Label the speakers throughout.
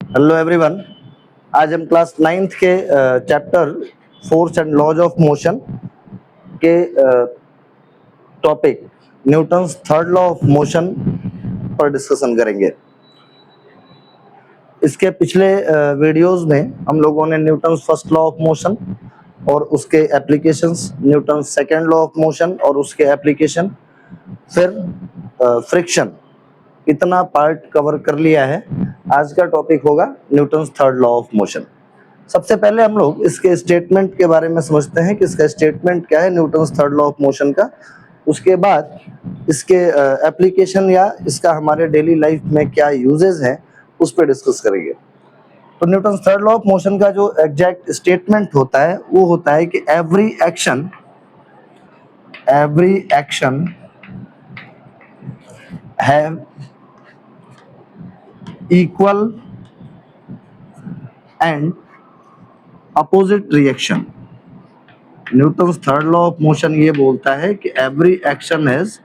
Speaker 1: Hello everyone. आज हम class 9th के chapter force and laws of motion के topic Newton's third law of motion पर discussion करेंगे। इसके पिछले वीडियोस में हम लोगों ने Newton's first law of motion और उसके applications, Newton's second law of motion और उसके एप्लीकेशन, फिर फ्रिक्शन, इतना पार्ट कवर कर लिया है। आज का टॉपिक होगा Newton's third law of motion. सबसे पहले हम लोग इसके स्टेटमेंट के बारे में समझते हैं कि इसका स्टेटमेंट क्या है Newton's third law of motion का। उसके बाद इसके एप्लीकेशन या इसका हमारे डेली लाइफ में क्या यूजेस हैं उस पर डिस्कस करेंगे। तो Newton's third law of motion का जो एग्जैक्ट स्टेटमेंट होता है वो होता है कि every action have equal and opposite reaction. Newton's third law of motion ये बोलता है कि every action has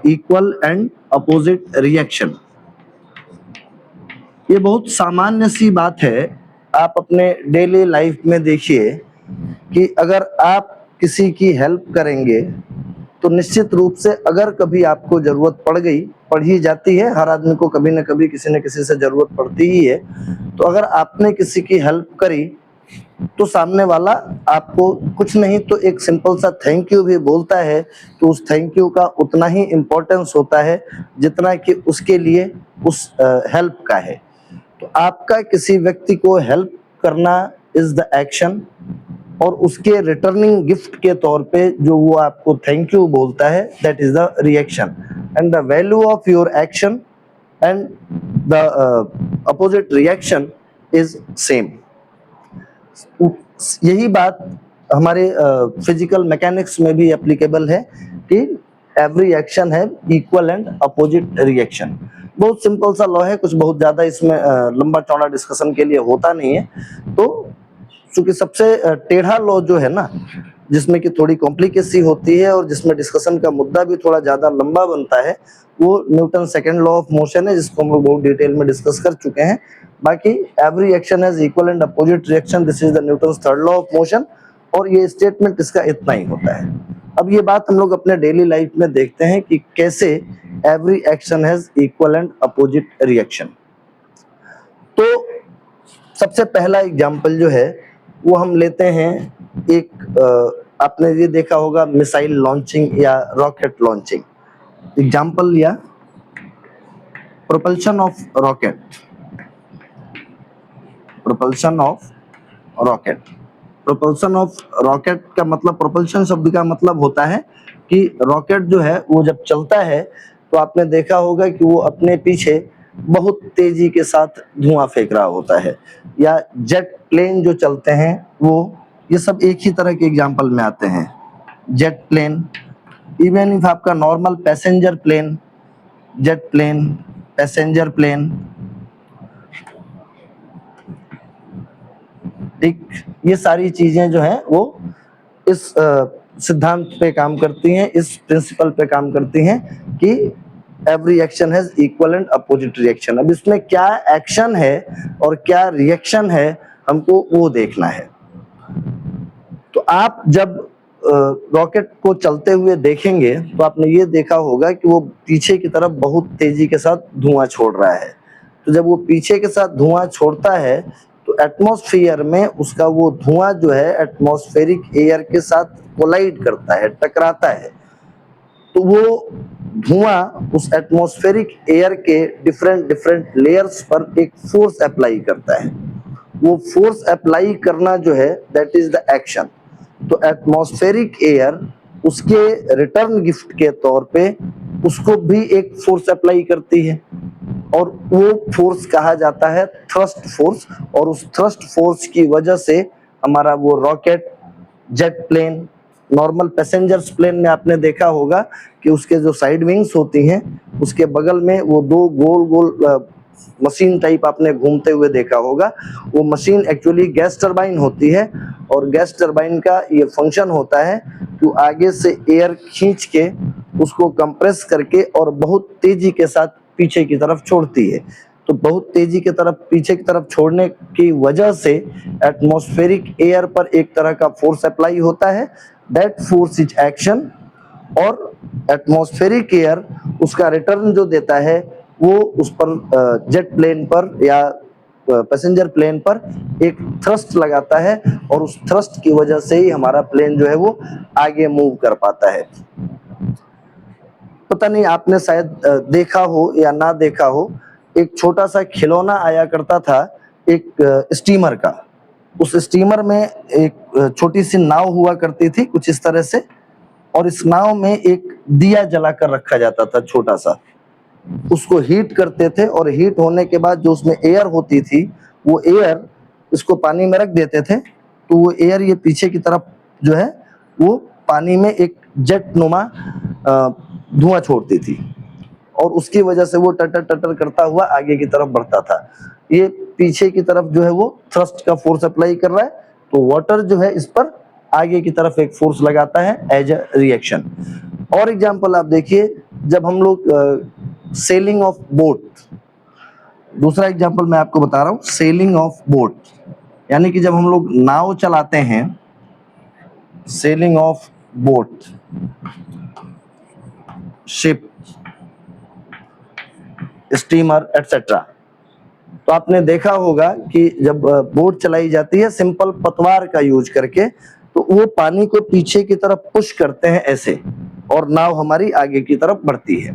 Speaker 1: equal and opposite reaction. ये बहुत सामान्य सी बात है। आप अपने डेली लाइफ में देखिए कि अगर आप किसी की हेल्प करेंगे तो निश्चित रूप से अगर कभी आपको जरूरत पड़ ही जाती है, हर आदमी को कभी न कभी किसी न किसी से जरूरत पड़ती ही है। तो अगर आपने किसी की हेल्प करी तो सामने वाला आपको कुछ नहीं तो एक सिंपल सा थैंक यू भी बोलता है, तो उस थैंक यू का उतना ही इम्पोर्टेंस होता है जितना कि उसके लिए उस हेल्प का है। तो आपका किसी व्यक्ति को हेल्प करना इज द एक्शन, और उसके रिटर्निंग गिफ्ट के तौर पे जो वो आपको थैंक यू बोलता है that is the reaction. And the value of your action and the opposite reaction is same. यही बात हमारे फिजिकल मैकेनिक्स में भी एप्लीकेबल है कि एवरी एक्शन है इक्वल एंड अपोजिट रिएक्शन। बहुत सिंपल सा लॉ है, कुछ बहुत ज्यादा इसमें लंबा चौड़ा डिस्कशन के लिए होता नहीं है। तो चूंकि सबसे टेढ़ा लॉ जो है ना, जिसमें कि थोड़ी कॉम्प्लिकेसी होती है और जिसमें डिस्कशन का मुद्दा भी थोड़ा ज्यादा लंबा बनता है, वो Newton second law of motion है, जिसको हम लोग बहुत डिटेल में डिस्कस कर चुके हैं। बाकी every action has equal and opposite reaction, this is the Newton's third law of motion, और ये स्टेटमेंट इसका इतना ही होता है। अब ये बात हम लोग अपने डेली लाइफ में देखते हैं कि कैसे every action has equal and opposite reaction. तो सबसे पहला एग्जाम्पल जो है वो हम लेते हैं, एक आपने ये देखा होगा मिसाइल लॉन्चिंग या रॉकेट लॉन्चिंग। एग्जाम्पल लिया propulsion of rocket. Propulsion of rocket का मतलब, प्रोपल्शन शब्द का मतलब होता है कि रॉकेट जो है वो जब चलता है तो आपने देखा होगा कि वो अपने पीछे बहुत तेजी के साथ धुआं फेंक रहा होता है, या जेट प्लेन जो चलते हैं वो, ये सब एक ही तरह के एग्जाम्पल में आते हैं। जेट प्लेन, इवन इफ आपका normal passenger plane, jet plane, passenger plane, ठीक, ये सारी चीजें जो हैं वो इस सिद्धांत पे काम करती हैं, इस प्रिंसिपल पे काम करती हैं कि every action has equal and opposite reaction. अब इसमें क्या एक्शन है और क्या रिएक्शन है हमको वो देखना है। तो आप जब रॉकेट को चलते हुए देखेंगे तो आपने ये देखा होगा कि वो पीछे की तरफ बहुत तेजी के साथ धुआं छोड़ रहा है। तो जब वो पीछे के साथ धुआं छोड़ता है तो एटमॉस्फेयर में उसका वो धुआं जो है एटमॉस्फेरिक एयर के साथ कोलाइड करता है, टकराता है। तो वो धुआं उस एटमॉस्फेरिक एयर के डिफरेंट लेयर्स पर एक फोर्स अप्लाई करता है। वो फोर्स अप्लाई करना जो है दैट इज द एक्शन। तो एटमॉस्फेरिक एयर उसके रिटर्न गिफ्ट के तौर पे उसको भी एक फोर्स अप्लाई करती है, और वो फोर्स कहा जाता है थ्रस्ट फोर्स। और उस थ्रस्ट फोर्स की वजह से हमारा वो rocket, jet plane, normal passengers plane में आपने देखा होगा कि उसके जो साइड विंग्स होती हैं उसके बगल में वो दो गोल गोल मशीन टाइप आपने घूमते हुए देखा होगा। वो मशीन एक्चुअली गैस टरबाइन होती है, और गैस टरबाइन का ये फंक्शन होता है कि आगे से एयर खींच के उसको कंप्रेस करके और बहुत तेजी के साथ पीछे की तरफ छोड़ती है। तो बहुत तेजी के तरफ पीछे की तरफ छोड़ने की वजह से एटमॉस्फेरिक एयर पर एक तरह का फोर्स अप्लाई होता है, दैट फोर्स इज एक्शन, और एटमॉस्फेरिक एयर उसका रिटर्न जो देता है वो उस पर जेट प्लेन पर या पैसेंजर प्लेन पर एक थ्रस्ट लगाता है, और उस थ्रस्ट की वजह से ही हमारा प्लेन जो है वो आगे मूव कर पाता है। पता नहीं आपने शायद देखा हो या ना देखा हो, एक छोटा सा खिलौना आया करता था एक स्टीमर का। उस स्टीमर में एक छोटी सी नाव हुआ करती थी कुछ इस तरह से, और इस नाव में एक दिया जलाकर रखा जाता था छोटा सा। उसको हीट करते थे और हीट होने के बाद जो उसमें एयर होती थी वो एयर इसको पानी में रख देते थे, तो वो एयर ये पीछे की तरफ जो है वो पानी में एक जेट नुमा धुआं छोड़ती थी, और उसकी वजह से वो टटर टटर करता हुआ आगे की तरफ बढ़ता था। ये पीछे की तरफ जो है वो थ्रस्ट का फोर्स अप्लाई कर रहा है, तो वाटर जो है इस पर आगे की तरफ एक फोर्स लगाता है एज अ रिएक्शन। और एग्जांपल आप देखिए, जब हम लोग सेलिंग ऑफ बोट, दूसरा एग्जांपल मैं आपको बता रहा हूँ, सेलिंग ऑफ बोट, यानी कि जब हम लोग नाव चलाते हैं, selling of boat, ship, steamer etcetera, तो आपने देखा होगा कि जब बोट चलाई जाती है सिंपल पतवार का यूज करके, तो वो पानी को पीछे की तरफ पुश करते हैं ऐसे, और नाव हमारी आगे की तरफ बढ़ती है।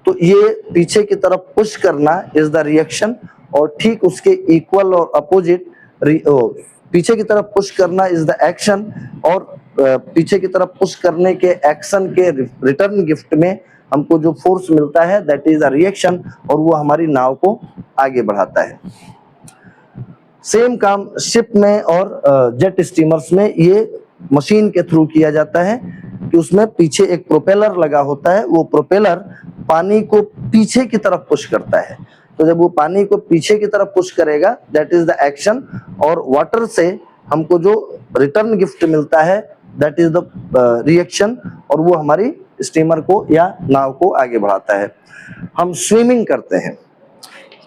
Speaker 1: तो ये पीछे की तरफ पुश करना इज द रिएक्शन, और ठीक उसके इक्वल और अपोजिट पीछे की तरफ पुश करना इज द एक्शन, और पीछे की तरफ पुश करने के एक्शन के रिटर्न गिफ्ट में हमको जो फोर्स मिलता है दैट इज द रिएक्शन, और वो हमारी नाव को आगे बढ़ाता है। सेम काम शिप में और जेट स्टीमर्स में ये मशीन के थ्रू किया जाता है कि उसमें पीछे एक प्रोपेलर लगा होता है, वो प्रोपेलर पानी को पीछे की तरफ पुश करता है। तो जब वो पानी को पीछे की तरफ पुश करेगा दैट इज द एक्शन, और वाटर से हमको जो रिटर्न गिफ्ट मिलता है दैट इज द रिएक्शन, और वो हमारी स्टीमर को या नाव को आगे बढ़ाता है। हम स्विमिंग करते हैं,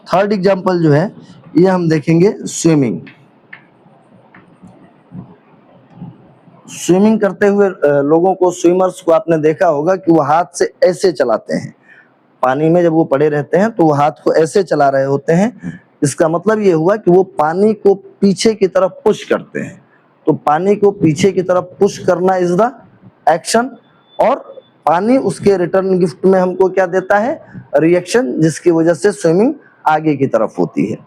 Speaker 1: थर्ड एग्जांपल जो है ये हम देखेंगे स्विमिंग। स्विमिंग करते हुए लोगों को, स्विमर्स को आपने देखा होगा कि वो हाथ से ऐसे चलाते हैं, पानी में जब वो पड़े रहते हैं तो वो हाथ को ऐसे चला रहे होते हैं। इसका मतलब ये हुआ कि वो पानी को पीछे की तरफ पुश करते हैं। तो पानी को पीछे की तरफ पुश करना इज द एक्शन, और पानी उसके रिटर्न गिफ्ट में हमको क्या देता है, रिएक्शन, जिसकी वजह से स्विमिंग आगे की तरफ होती है।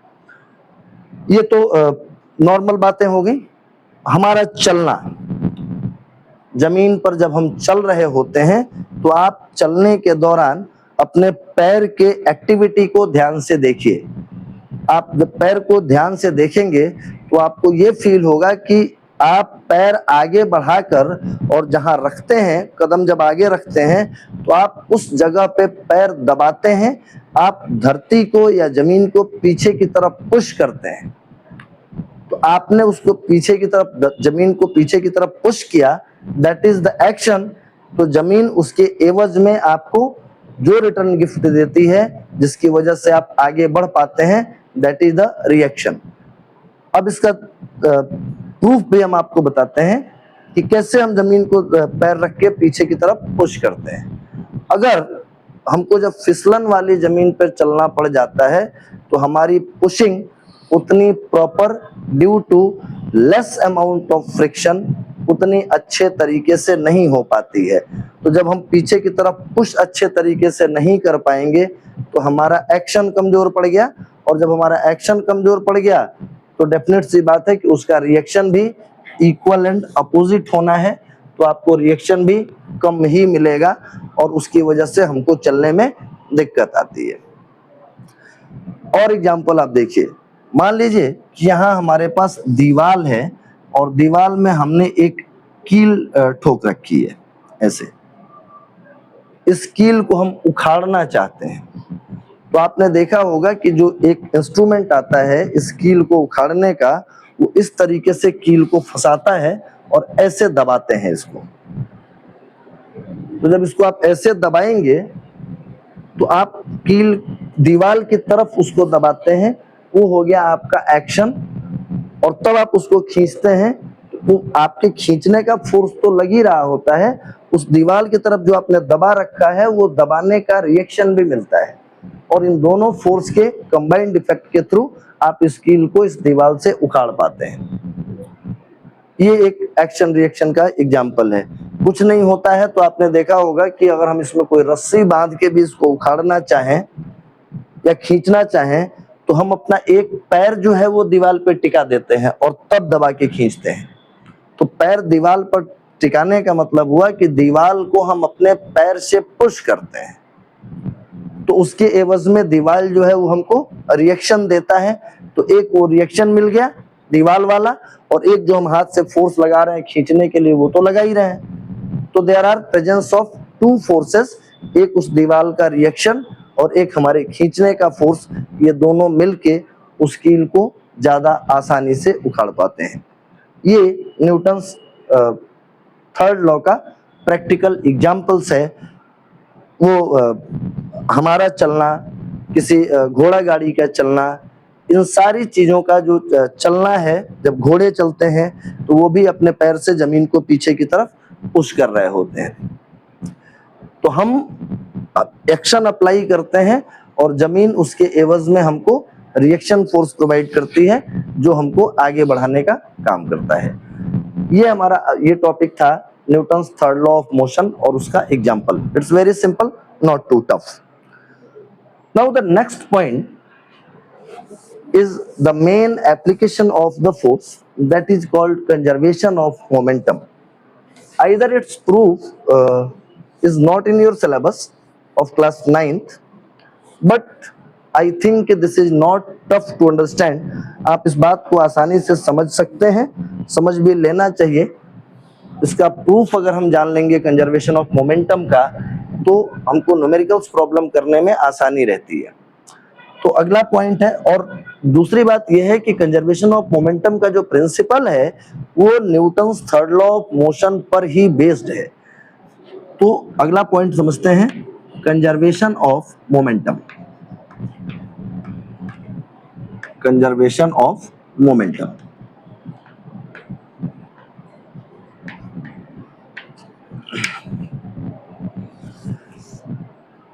Speaker 1: ये तो नॉर्मल बातें हो गई। हमारा चलना, जमीन पर जब हम चल रहे होते हैं तो आप चलने के दौरान अपने पैर के एक्टिविटी को ध्यान से देखिए। आप जब पैर को ध्यान से देखेंगे तो आपको ये फील होगा कि आप पैर आगे बढ़ाकर और जहां रखते हैं, कदम जब आगे रखते हैं तो आप उस जगह पे पैर दबाते हैं, आप धरती को या जमीन को पीछे की तरफ पुश करते हैं। तो आपने उसको पीछे की तरफ, जमीन को पीछे की तरफ पुश किया, दैट इज द एक्शन। तो जमीन उसके एवज में आपको जो रिटर्न गिफ्ट देती है जिसकी वजह से आप आगे बढ़ पाते हैं, दैट इज द रिएक्शन। अब इसका प्रूफ भी हम आपको बताते हैं कि कैसे हम जमीन को पैर रख के पीछे की तरफ पुश करते हैं। अगर हमको जब फिसलन वाली जमीन पर चलना पड़ जाता है तो हमारी पुशिंग उतनी proper, due to less amount of friction, उतनी अच्छे तरीके से नहीं हो पाती है। तो जब हम पीछे की तरफ पुश अच्छे तरीके से नहीं कर पाएंगे तो हमारा एक्शन कमजोर पड़ गया, और जब हमारा एक्शन कमजोर पड़ गया तो डेफिनेट सी बात है कि उसका रिएक्शन भी इक्वल एंड अपोजिट होना है, तो आपको रिएक्शन भी कम ही मिलेगा, और उसकी वजह से हमको चलने में दिक्कत आती है। और एग्जाम्पल आप देखिए, मान लीजिए कि यहाँ हमारे पास दीवार है और दीवार में हमने एक कील ठोक रखी है ऐसे। इस कील को हम उखाड़ना चाहते हैं, तो आपने देखा होगा कि जो एक इंस्ट्रूमेंट आता है इस कील को उखाड़ने का, वो इस तरीके से कील को फंसाता है और ऐसे दबाते हैं इसको। तो जब इसको आप ऐसे दबाएंगे तो आप कील दीवार की तरफ उसको दबाते हैं, वो हो गया आपका एक्शन। और तब आप उसको खींचते हैं, तो आपके खींचने का फोर्स तो लग ही रहा होता है, उस दीवार की तरफ जो आपने दबा रखा है वो दबाने का रिएक्शन भी मिलता है, और इन दोनों फोर्स के कंबाइंड इफेक्ट के थ्रू आप इस कील को इस दीवार से उखाड़ पाते हैं। ये एक एक्शन रिएक्शन का एग्जाम्पल है। कुछ नहीं होता है तो आपने देखा होगा कि अगर हम इसमें कोई रस्सी बांध के भी इसको उखाड़ना चाहें या खींचना चाहें, तो हम अपना एक पैर जो है वो दीवार पे टिका देते हैं और तब दबा के खींचते हैं। तो पैर दीवार पर टिकाने का मतलब हुआ कि दीवार को हम अपने पैर से पुश करते हैं, तो उसके एवज में दीवार जो है वो हमको रिएक्शन देता है। तो एक वो रिएक्शन मिल गया दीवार वाला, और एक जो हम हाथ से फोर्स लगा रहे हैं खींचने के लिए वो तो लगा ही रहे हैं। तो there are presence of two forces, एक उस दीवार का रिएक्शन और एक हमारे खींचने का फोर्स, ये दोनों मिलके उस कील को ज्यादा आसानी से उखाड़ पाते हैं। ये न्यूटन्स थर्ड लॉ का प्रैक्टिकल एग्जाम्पल्स है। वो हमारा चलना, किसी घोड़ा गाड़ी का चलना, इन सारी चीजों का जो चलना है, जब घोड़े चलते हैं तो वो भी अपने पैर से जमीन को पीछे की तरफ पुश कर रहे होते हैं। तो हम एक्शन अप्लाई करते हैं और जमीन उसके एवज में हमको रिएक्शन फोर्स प्रोवाइड करती है, जो हमको आगे बढ़ाने का काम करता है। ये हमारा ये टॉपिक था Newton's third law of motion और उसका example. It's very simple, not too tough. Now the next point is the main application of the force, that is called conservation of momentum. Either its proof is not in your syllabus of class 9th, but I think this is not tough to understand. आप इस बात को आसानी से समझ सकते हैं, समझ भी लेना चाहिए। इसका प्रूफ अगर हम जान लेंगे कंजर्वेशन ऑफ मोमेंटम का, तो हमको न्यूमेरिकल्स प्रॉब्लम करने में आसानी रहती है। तो अगला पॉइंट है, और दूसरी बात यह है कि कंजर्वेशन ऑफ मोमेंटम का जो प्रिंसिपल है वो Newton's third law of motion पर ही बेस्ड है। तो अगला पॉइंट समझते हैं, conservation of momentum. Conservation of momentum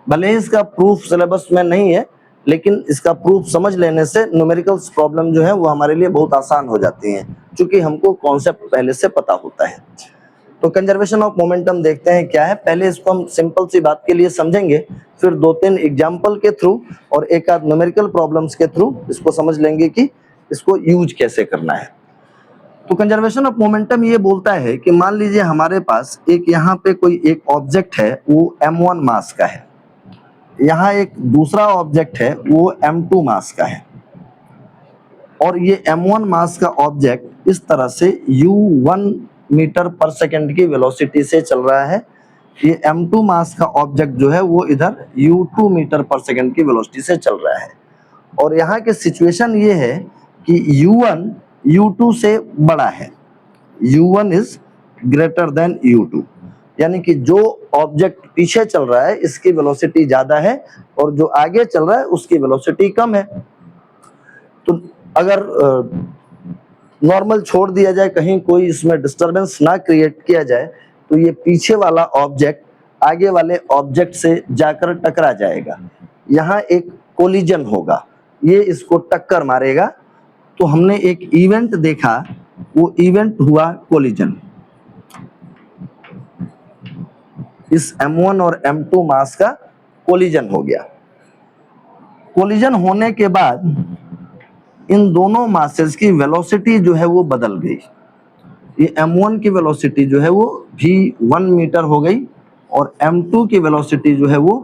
Speaker 1: भले ही इसका प्रूफ सिलेबस में नहीं है, लेकिन इसका प्रूफ समझ लेने से न्यूमेरिकल्स प्रॉब्लम जो है वो हमारे लिए बहुत आसान हो जाती हैं, क्योंकि हमको कॉन्सेप्ट पहले से पता होता है। तो कंजर्वेशन ऑफ मोमेंटम देखते हैं क्या है। पहले इसको हम सिंपल सी बात के लिए समझेंगे, फिर 2-3 एग्जाम्पल के थ्रू और एक आध न्यूमेरिकल प्रॉब्लम्स के थ्रू इसको समझ लेंगे कि इसको यूज कैसे करना है। तो कंजर्वेशन ऑफ मोमेंटम ये बोलता है कि मान लीजिए हमारे पास एक यहाँ पे कोई एक ऑब्जेक्ट है, वो m1 मास का है, यहाँ एक दूसरा ऑब्जेक्ट है वो m2 मास का है, और ये m1 मास का ऑब्जेक्ट इस तरह से u1 मीटर पर सेकंड की वेलोसिटी से चल रहा है। ये m2 मास का ऑब्जेक्ट जो है वो इधर u2 मीटर पर सेकंड की वेलोसिटी से चल रहा है। और यहाँ की सिचुएशन ये है कि u1 u2 से बड़ा है, u1 is greater than u2, यानी कि जो ऑब्जेक्ट पीछे चल रहा है इसकी वेलोसिटी ज्यादा है और जो आगे चल रहा है उसकी वेलोसिटी कम है। तो अगर नॉर्मल छोड़ दिया जाए, कहीं कोई इसमें डिस्टरबेंस ना क्रिएट किया जाए, तो ये पीछे वाला ऑब्जेक्ट आगे वाले ऑब्जेक्ट से जाकर टकरा जाएगा। यहाँ एक कोलिजन होगा, ये इसको टक्कर मारेगा। तो हमने एक इवेंट देखा, वो इवेंट हुआ कोलिजन। इस m1 और m2 मास का कोलिजन हो गया। कोलिजन होने के बाद इन दोनों मासेस की वेलोसिटी जो है वो बदल गई। ये m1 की वेलोसिटी जो है वो v1 मीटर हो गई और m2 की वेलोसिटी जो है वो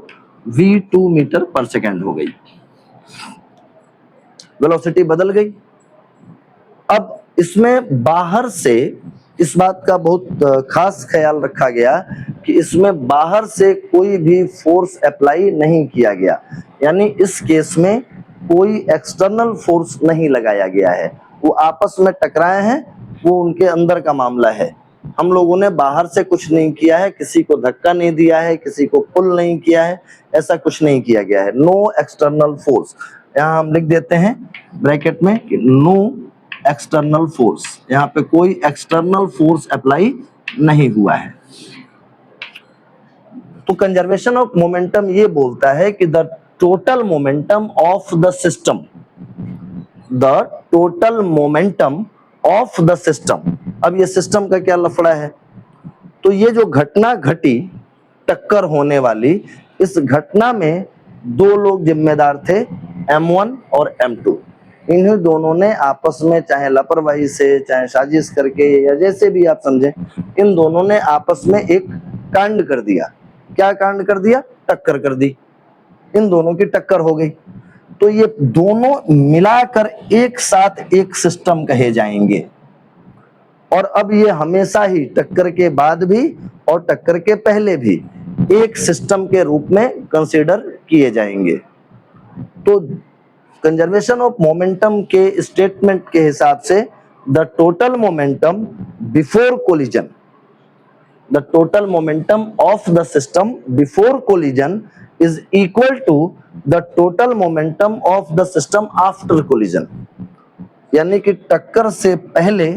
Speaker 1: v2 मीटर पर सेकंड हो गई। वेलोसिटी बदल गई। अब इसमें बाहर से इस बात का बहुत खास ख्याल रखा गया कि इसमें बाहर से कोई भी फोर्स अप्लाई नहीं किया गया, यानी इस केस में कोई एक्सटर्नल फोर्स नहीं लगाया गया है। वो आपस में टकराए हैं, वो उनके अंदर का मामला है। हम लोगों ने बाहर से कुछ नहीं किया है, किसी को धक्का नहीं दिया है, किसी को पुल नहीं किया है, ऐसा कुछ नहीं किया गया है। नो एक्सटर्नल फोर्स, यहाँ हम लिख देते हैं ब्रैकेट में कि नो एक्सटर्नल फोर्स, यहाँ पे कोई एक्सटर्नल फोर्स अप्लाई नहीं हुआ है। तो कंजर्वेशन ऑफ मोमेंटम ये बोलता है कि the total momentum of the system, the total momentum of the system. अब ये सिस्टम का क्या लफड़ा है, तो ये जो घटना घटी टक्कर होने वाली, इस घटना में दो लोग जिम्मेदार थे, M1 और M2। इन्हीं दोनों ने आपस में चाहे लापरवाही से, चाहे साजिश करके, या जैसे भी आप समझें, इन दोनों ने आपस में एक कांड कर दिया। क्या कांड कर दिया? टक्कर कर दी, इन दोनों की टक्कर हो गई। तो ये दोनों मिलाकर एक साथ एक सिस्टम कहे जाएंगे। और अब ये हमेशा ही टक्कर के बाद भी और टक्कर के पहले भी एक सिस्टम के रूप में कंसीडर किए जाएंगे। तो कंजर्वेशन ऑफ मोमेंटम के स्टेटमेंट के हिसाब से the total momentum before collision, the total momentum of the system before collision is equal to the total momentum of the system after collision। यानी कि टक्कर से पहले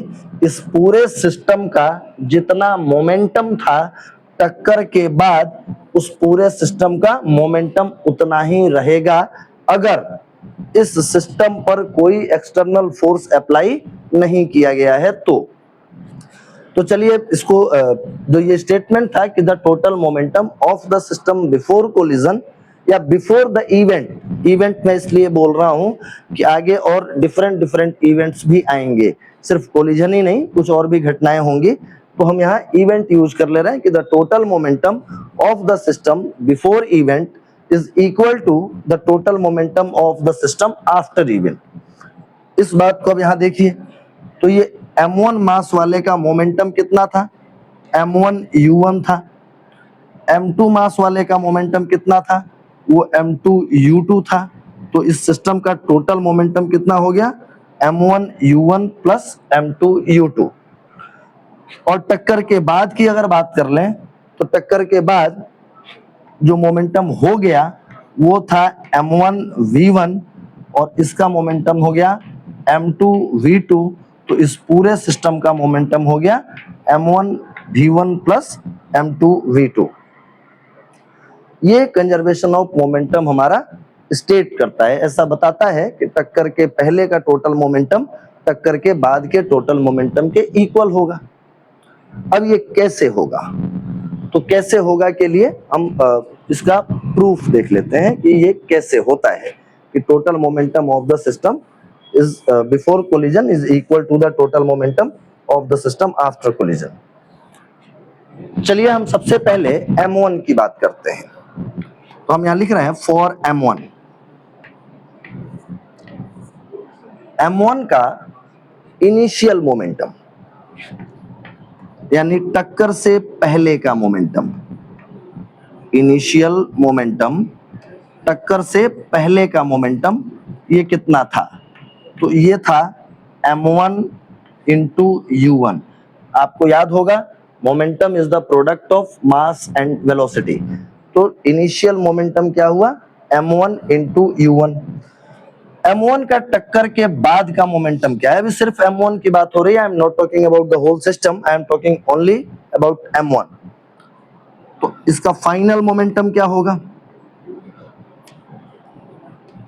Speaker 1: इस पूरे सिस्टम का जितना मोमेंटम था, टक्कर के बाद उस पूरे सिस्टम का मोमेंटम उतना ही रहेगा, अगर इस सिस्टम पर कोई एक्सटर्नल फोर्स अप्लाई नहीं किया गया है। तो चलिए इसको जो ये स्टेटमेंट था कि the total momentum of the system before collision या बिफोर द इवेंट, इवेंट में इसलिए बोल रहा हूं कि आगे और डिफरेंट इवेंट्स भी आएंगे, सिर्फ कोलिजन ही नहीं, कुछ और भी घटनाएं होंगी, तो हम यहाँ इवेंट यूज कर ले रहे हैं कि the total momentum of the system before event is equal to the total momentum of the system after event. इस बात को अब यहाँ देखिए, तो ये M1 मास वाले का मोमेंटम कितना था? M1 U1 था। M2 मास वाले का मोमेंटम कितना था? वो M2 U2 था। तो इस सिस्टम का टोटल मोमेंटम कितना हो गया? M1 U1 plus M2 U2। और टक्कर के बाद की अगर बात कर लें, तो टक्कर के बाद जो मोमेंटम हो गया वो था M1 V1 और इसका मोमेंटम हो गया M2 V2। तो इस पूरे सिस्टम का मोमेंटम हो गया M1 V1 plus M2 V2। ये कंजर्वेशन ऑफ मोमेंटम हमारा स्टेट करता है, ऐसा बताता है कि टक्कर के पहले का टोटल मोमेंटम टक्कर के बाद के टोटल मोमेंटम के इक्वल होगा। अब ये कैसे होगा, तो कैसे होगा के लिए हम इसका प्रूफ देख लेते हैं कि ये कैसे होता है कि total momentum of the system is before collision is equal to the total momentum of the system after collision। चलिए हम सबसे पहले M1 की बात करते हैं। तो हम यहाँ लिख रहे हैं for M1, M1 का इनिशियल मोमेंटम यानी टक्कर से पहले का मोमेंटम, इनिशियल मोमेंटम टक्कर से पहले का मोमेंटम ये कितना था? तो ये था M1 इंटू U1। आपको याद होगा momentum is the product of mass and velocity. तो इनिशियल मोमेंटम क्या हुआ? M1 into U1। M1 का टक्कर के बाद का मोमेंटम क्या है? अभी सिर्फ M1 की बात हो रही है, I am not talking about the whole system, I am talking only about M1। तो इसका फाइनल मोमेंटम क्या होगा?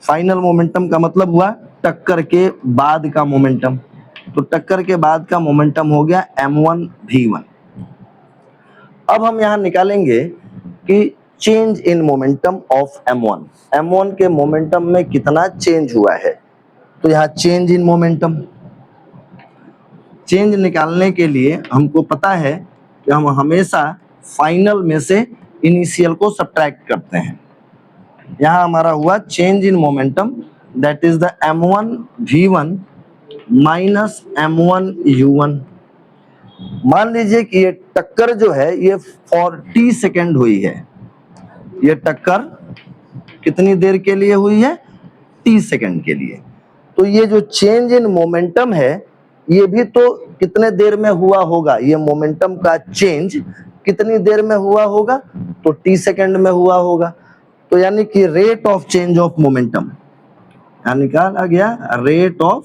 Speaker 1: फाइनल मोमेंटम का मतलब हुआ टक्कर के बाद का मोमेंटम। तो टक्कर के बाद का मोमेंटम हो गया M1 V1। अब हम यहां निकालेंगे कि change in momentum of M1, M1 के मोमेंटम में कितना चेंज हुआ है। तो यहाँ चेंज इन मोमेंटम, चेंज निकालने के लिए हमको पता है कि हम हमेशा फाइनल में से इनिशियल को सब्ट्रैक्ट करते हैं। यहाँ हमारा हुआ change in momentum that is the M1 V1 minus M1 U1। मान लीजिए कि ये टक्कर जो है ये 40 सेकेंड हुई है। ये टक्कर कितनी देर के लिए हुई है? 30 सेकेंड के लिए। तो ये जो चेंज इन मोमेंटम है ये भी तो कितने देर में हुआ होगा, ये मोमेंटम का चेंज कितनी देर में हुआ होगा, तो t सेकंड में हुआ होगा। तो यानी कि rate of change of momentum निकाला गया, rate of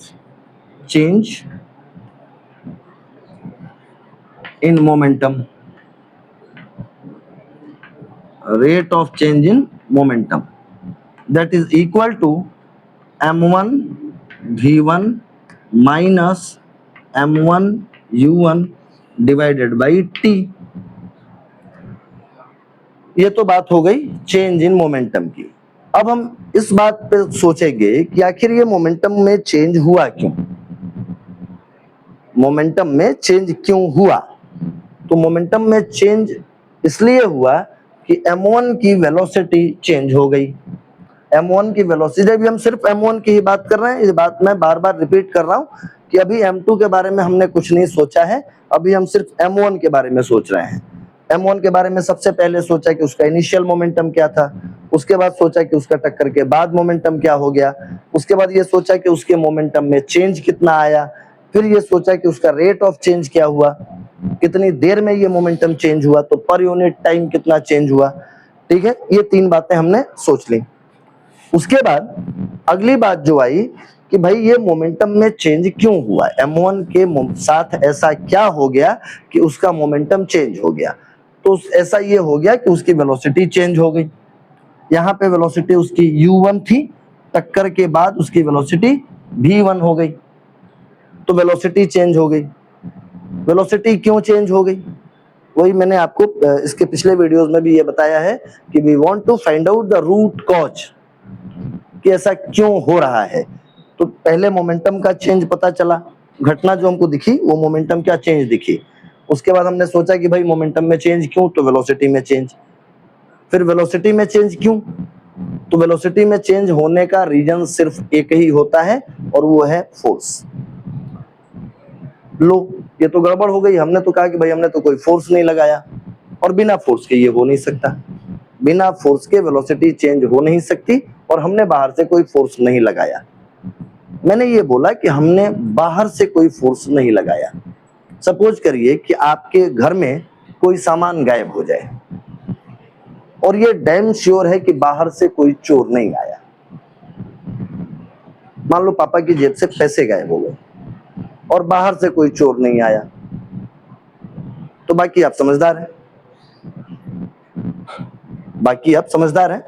Speaker 1: change in momentum, rate of change in momentum, that is equal to m1 v1 minus m1 u1 divided by t। ये तो बात हो गई चेंज इन मोमेंटम की। अब हम इस बात पे सोचेंगे कि आखिर ये मोमेंटम में चेंज हुआ क्यों, मोमेंटम में चेंज क्यों हुआ। तो मोमेंटम में चेंज इसलिए हुआ कि m1 की वेलोसिटी चेंज हो गई। m1 की वेलोसिटी, अभी हम सिर्फ m1 की ही बात कर रहे हैं, ये बात मैं बार बार रिपीट कर रहा हूं कि अभी m2 के बारे में हमने कुछ नहीं सोचा है, अभी हम सिर्फ m1 के बारे में सोच रहे हैं। m1 के बारे में सबसे पहले सोचा कि उसका इनिशियल मोमेंटम क्या था, उसके बाद सोचा कि उसका टक्कर के बाद मोमेंटम क्या हो गया, उसके बाद ये सोचा कि उसके मोमेंटम में चेंज कितना आया, फिर ये सोचा कि उसका रेट ऑफ चेंज क्या हुआ, कितनी देर में ये मोमेंटम चेंज हुआ, तो पर यूनिट टाइम कितना चेंज हुआ। ठीक है, ये तीन बातें हमने सोच ली। उसके बाद अगली बात जो आई कि भाई ये मोमेंटम में चेंज क्यों हुआ, m1 के साथ ऐसा क्या हो गया कि उसका मोमेंटम चेंज हो गया। तो ऐसा ये हो गया कि उसकी वेलोसिटी चेंज हो गई। यहाँ पे वेलोसिटी उसकी u1 थी, टक्कर के बाद उसकी वेलोसिटी v1 हो गई, तो वेलोसिटी चेंज हो गई। वेलोसिटी क्यों चेंज हो गई, वही मैंने आपको इसके पिछले वीडियोस में भी ये बताया है कि we want to find out the root cause, कि ऐसा क्यों हो रहा है। तो पहले मोमेंटम का चेंज पता चला, घटना जो हमको दिखी वो मोमेंटम क्या चेंज दिखी। उसके बाद हमने सोचा कि भाई मोमेंटम में चेंज क्यों, तो वेलोसिटी में चेंज। फिर वेलोसिटी में चेंज क्यों, तो वेलोसिटी में चेंज होने का रीजन सिर्फ एक ही होता है और वो है फोर्स। लो, ये तो गड़बड़ हो गई, हमने तो कहा कि भाई हमने तो कोई फोर्स नहीं लगाया, और बिना फोर्स के ये हो नहीं सकता, बिना फोर्स के वेलोसिटी चेंज हो नहीं सकती, और हमने बाहर से कोई फोर्स नहीं लगाया। मैंने ये बोला कि हमने बाहर से कोई फोर्स नहीं लगाया। सपोज करिए कि आपके घर में कोई सामान गायब हो जाए और ये डैम श्योर है कि बाहर से कोई चोर नहीं आया। मान लो पापा की जेब से पैसे गायब हो गए और बाहर से कोई चोर नहीं आया, तो बाकी आप समझदार हैं, बाकी आप समझदार हैं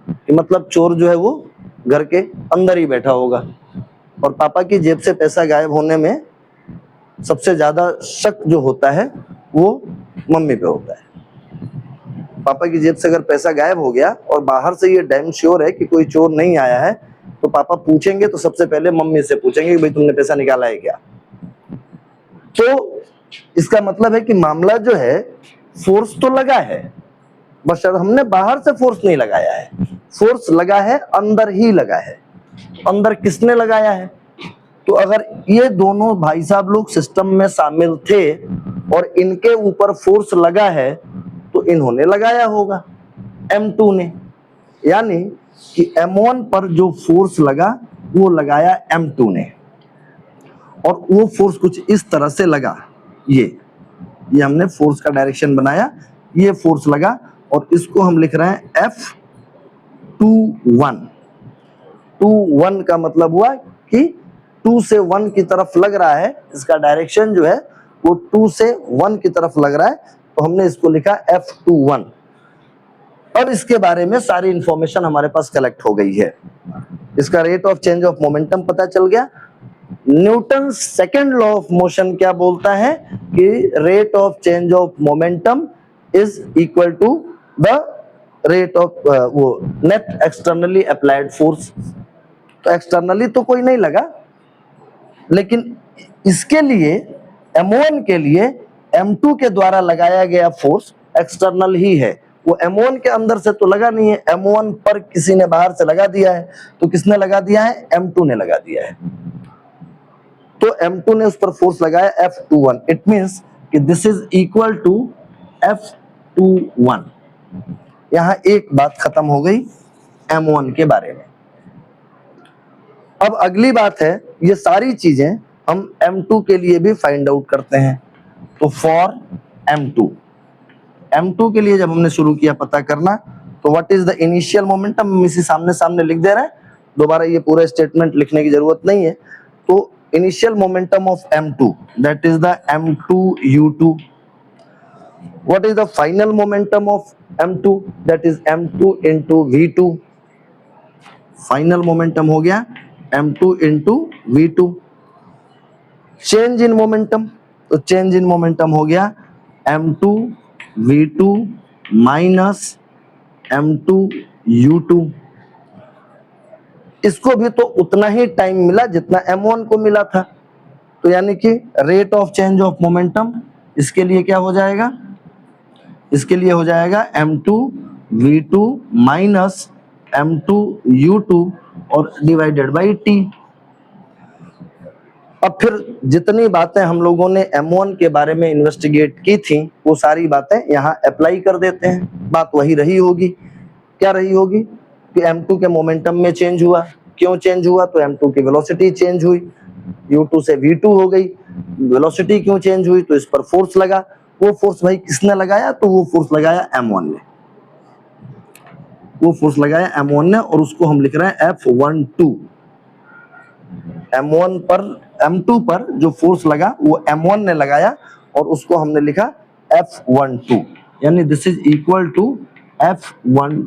Speaker 1: कि मतलब चोर जो है वो घर के अंदर ही बैठा होगा। और पापा की जेब से पैसा गायब होने में सबसे ज्यादा शक जो होता है वो मम्मी पे होता है। पापा की जेब से अगर पैसा गायब हो गया और बाहर से ये डैम श्योर है कि कोई चोर नहीं आया है, तो पापा पूछेंगे तो सबसे पहले मम्मी से पूछेंगे कि भाई तुमने पैसा निकाला है क्या। तो इसका मतलब है कि मामला जो है फोर्स तो लगा है, बस हमने बाहर से फोर्स नहीं लगाया है, फोर्स लगा है अंदर ही लगा है। अंदर किसने लगाया है, तो अगर ये दोनों भाई साहब लोग सिस्टम में शामिल थे और इनके ऊपर फोर्स लगा है तो इन्होंने लगाया होगा, m2 ने। यानी कि m1 पर जो फोर्स लगा वो लगाया m2 ने, और वो फोर्स कुछ इस तरह से लगा, ये हमने फोर्स का डायरेक्शन बनाया, ये फोर्स लगा और इसको हम लिख रहे हैं F21। 2-1 का मतलब हुआ कि 2 से 1 की तरफ लग रहा है, इसका डायरेक्शन जो है वो 2 से 1 की तरफ लग रहा है, तो हमने इसको लिखा F21। अब इसके बारे में सारी इंफॉर्मेशन हमारे पास कलेक्ट हो गई है, इसका rate of change of momentum पता चल गया। Newton second law of motion क्या बोलता है कि rate of change of momentum is equal to the rate of वो नेट एक्सटर्नली अप्लाइड फोर्स। तो एक्सटर्नली तो कोई नहीं लगा, लेकिन इसके लिए m1 के लिए m2 के द्वारा लगाया गया फोर्स एक्सटर्नल ही है, वो m1 के अंदर से तो लगा नहीं है, m1 पर किसी ने बाहर से लगा दिया है। तो किसने लगा दिया है, m2 ने लगा दिया है। तो m2 ने उस पर फोर्स लगाया F21। इट मींस कि this is equal to F21। यहां एक बात खत्म हो गई m1 के बारे में। अब अगली बात है, ये सारी चीजें हम M2 के लिए भी फाइंड आउट करते हैं। तो फॉर M2 के लिए जब हमने शुरू किया पता करना, तो what is the initial momentum, हम इसी सामने सामने लिख दे रहे हैं, दोबारा ये पूरा स्टेटमेंट लिखने की जरूरत नहीं है। तो initial momentum of M2 that is the M2U2। What is the final momentum of M2 that is M2 into V2। Final momentum हो गया M2 into V2। Change in momentum, तो चेंज इन मोमेंटम हो गया M2 V2 minus M2 U2। इसको भी तो उतना ही time मिला जितना M1 को मिला था, तो यानी कि rate of change of momentum इसके लिए क्या हो जाएगा, इसके लिए हो जाएगा M2 V2 minus M2 U2 और डिवाइडेड बाई T। अब फिर जितनी बातें हम लोगों ने M1 के बारे में इन्वेस्टिगेट की थी वो सारी बातें यहाँ अप्लाई कर देते हैं। बात वही रही होगी, क्या रही होगी कि M2 के मोमेंटम में चेंज हुआ। क्यों चेंज हुआ, तो M2 की वेलोसिटी चेंज हुई, U2 से V2 हो गई। वेलोसिटी क्यों चेंज हुई, तो इस पर फोर्स लगा। वो फोर्स भाई किसने लगाया, तो वो फोर्स लगाया M1 ने, वो फोर्स लगाया M1 ने, और उसको हम लिख रहे हैं F12। M1 पर M2 पर जो फोर्स लगा वो M1 ने लगाया और उसको हमने लिखा F12, यानी this is equal to F12।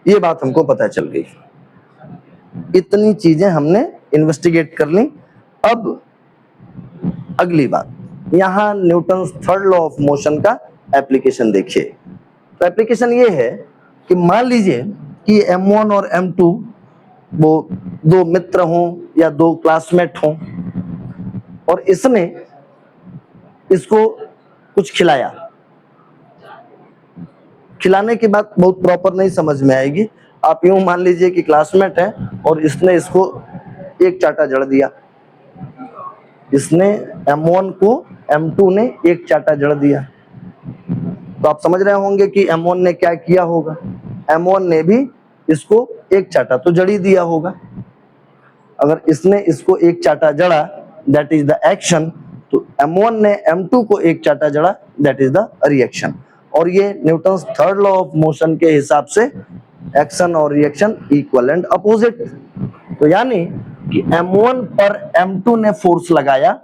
Speaker 1: ये बात हमको पता चल गई, इतनी चीजें हमने इन्वेस्टिगेट कर ली। अब अगली बात, यहाँ Newton's third law of motion का एप्लीकेशन देखिए। तो एप्लीकेशन ये है कि मान लीजिए कि M1 और M2 वो दो मित्र हों या दो क्लासमेट हों, और इसने इसको कुछ खिलाया। खिलाने की बात बहुत प्रॉपर नहीं समझ में आएगी, आप यूं मान लीजिए कि क्लासमेट है और इसने इसको एक चाटा जड़ दिया, इसने M1 को M2 ने एक चाटा जड़ दिया। तो आप समझ रहे होंगे कि M1 ने क्या किया होगा, M1 ने भी इसको एक चाटा तो जड़ ही दिया होगा। अगर इसने इसको एक चाटा जड़ा दैट इज द एक्शन, तो M1 ने M2 को एक चाटा जड़ा दैट इज द रिएक्शन। और ये Newton's third law of motion के हिसाब से एक्शन और रिएक्शन इक्वल एंड अपोजिट। तो यानी कि M1 पर M2 ने फोर्स लगाया,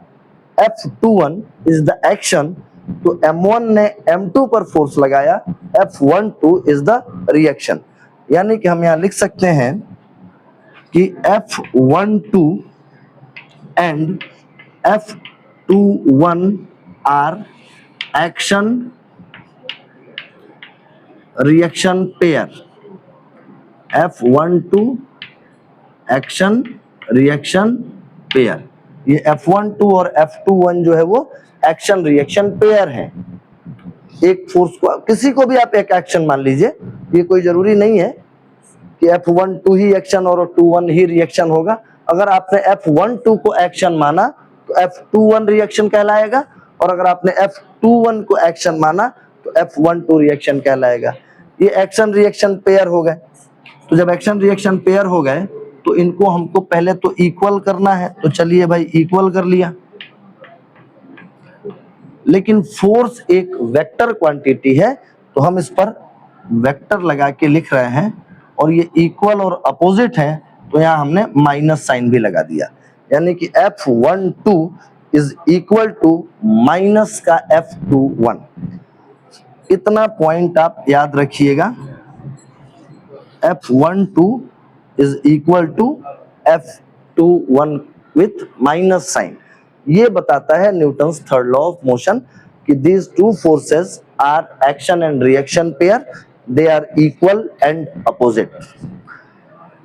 Speaker 1: F21 इज द एक्शन, तो M1 ने M2 पर फोर्स लगाया, F12 इज द रिएक्शन। यानी कि हम यहाँ लिख सकते हैं कि F12 and F21 are action reaction pair. F12 action reaction pair, ये F12 और F21 जो है वो एक्शन रिएक्शन पेयर हैं। एक फोर्स को किसी को भी आप एक एक्शन मान लीजिए, ये कोई जरूरी नहीं है कि F12 ही एक्शन और F21 ही रिएक्शन होगा। अगर आपने F12 को एक्शन माना तो F21 रिएक्शन कहलाएगा, और अगर आपने F21 को एक्शन माना तो F12 रिएक्शन कहलाएगा। ये एक्शन रिएक्शन पेयर हो गए। तो जब एक्शन रिएक्शन पेयर हो गए तो इनको हमको पहले तो इक्वल करना है, तो चलिए भाई इक्वल कर लिया। लेकिन फोर्स एक वेक्टर क्वांटिटी है, तो हम इस पर वेक्टर लगा के लिख रहे हैं, और ये इक्वल और अपोजिट है, तो यहाँ हमने माइनस साइन भी लगा दिया। यानी कि F12 is equal to minus का F21। इतना पॉइंट आप याद रखिएगा, F12 is equal to F21 with minus sign. ये बताता है Newton's third law of motion कि these two forces are action and reaction pair, they are equal and opposite।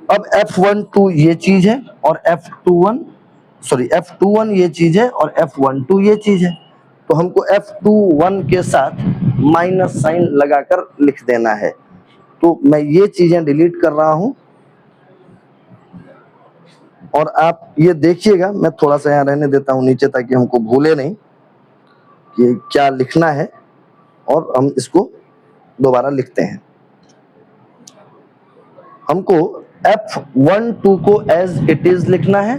Speaker 1: अब F12 ये चीज है और F21 ये चीज है और F12 ये चीज है, तो हमको F21 के साथ माइनस साइन लगाकर लिख देना है। तो मैं ये चीजें डिलीट कर रहा हूं, और आप ये देखिएगा, मैं थोड़ा सा यहाँ रहने देता हूं नीचे ताकि हमको भूले नहीं कि क्या लिखना है, और हम इसको दोबारा लिखते हैं। हमको F12 को एज इट इज लिखना है,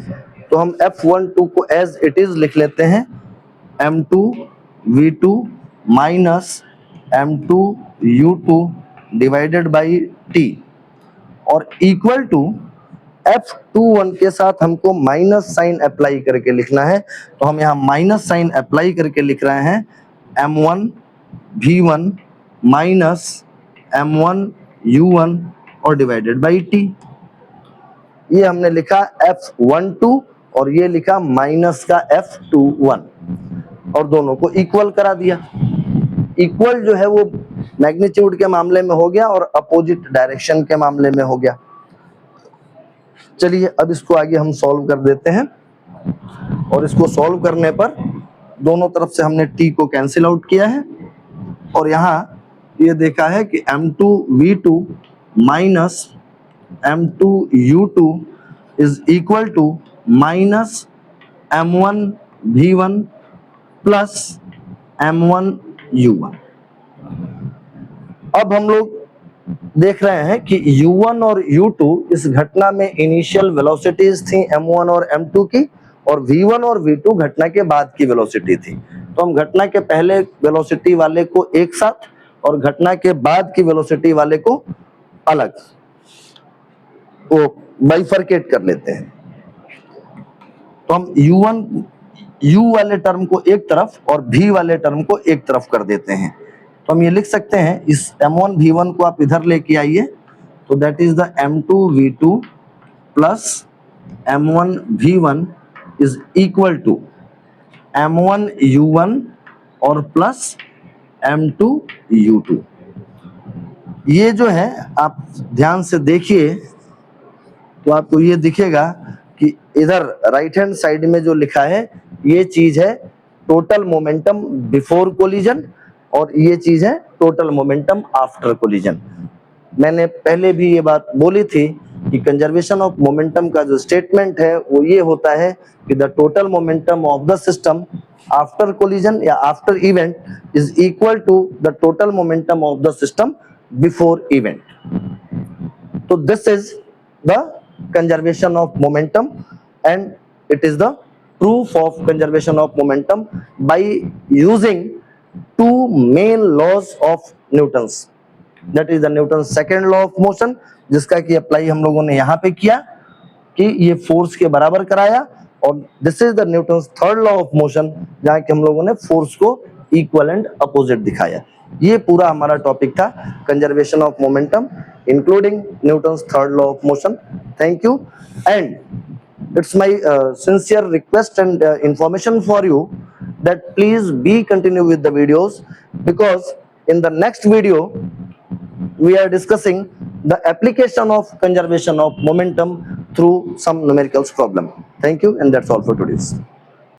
Speaker 1: तो हम F12 को एज इट इज लिख लेते हैं, M2 V2 minus M2 U2 divided by T, और इक्वल टू F21 के साथ हमको माइनस साइन अप्लाई करके लिखना है, तो हम यहाँ माइनस साइन अप्लाई करके लिख रहे हैं M1 V1 minus M1 U1 और डिवाइडेड बाई T। ये हमने लिखा F12 और ये लिखा माइनस का F21 और दोनों को इक्वल करा दिया। इक्वल जो है वो मैग्नीट्यूड के मामले में हो गया और अपोजिट डायरेक्शन के मामले में हो गया। चलिए अब इसको आगे हम सॉल्व कर देते हैं, और इसको सॉल्व करने पर दोनों तरफ से हमने t को कैंसिल आउट किया है, और यहाँ ये देखा है कि M2 V2 minus M2 U2 is equal to minus M1 V1 plus M1 U1। अब हम लोग देख रहे हैं कि U1 और U2 इस घटना में इनिशियल वेलोसिटीज थी M1 और M2 की, और V1 और V2 घटना के बाद की वेलोसिटी थी। तो हम घटना के पहले वेलोसिटी वाले को एक साथ और घटना के बाद की वेलोसिटी वाले को अलग वो बाइफरकेट कर लेते हैं। तो हम U वाले टर्म को एक तरफ और V वाले टर्म को एक तरफ कर देते हैं। तो हम ये लिख सकते हैं, इस M1 V1 को आप इधर लेके आइए, तो that is the M2 V2 plus M1 V1 is equal to M1 U1 और प्लस M2 U2। ये जो है आप ध्यान से देखिए तो आपको ये दिखेगा कि इधर राइट हैंड साइड में जो लिखा है ये चीज है टोटल मोमेंटम बिफोर कोलिजन, और ये चीज है टोटल मोमेंटम आफ्टर कोलिजन। मैंने पहले भी ये बात बोली थी कि कंजर्वेशन ऑफ मोमेंटम का जो स्टेटमेंट है वो ये होता है कि the total momentum of the system after collision या after event is equal to the total momentum of the system before event. तो this is the conservation of momentum, and it is the proof of conservation of momentum by using two main laws of Newton's, that is the Newton's second law of motion, जिसका कि apply हम लोगों ने यहाँ पे किया कि ये फोर्स के बराबर कराया, और this is the Newton's third law of motion जहाँ कि हम लोगों ने फोर्स को इक्वल एंड अपोजिट दिखाया। ये पूरा हमारा टॉपिक था conservation of momentum including Newton's third law of motion. Thank you, and it's my sincere request and information for you that please be continue with the videos, because in the next video we are discussing the application of conservation of momentum through some numericals problem. Thank you, and that's all for today.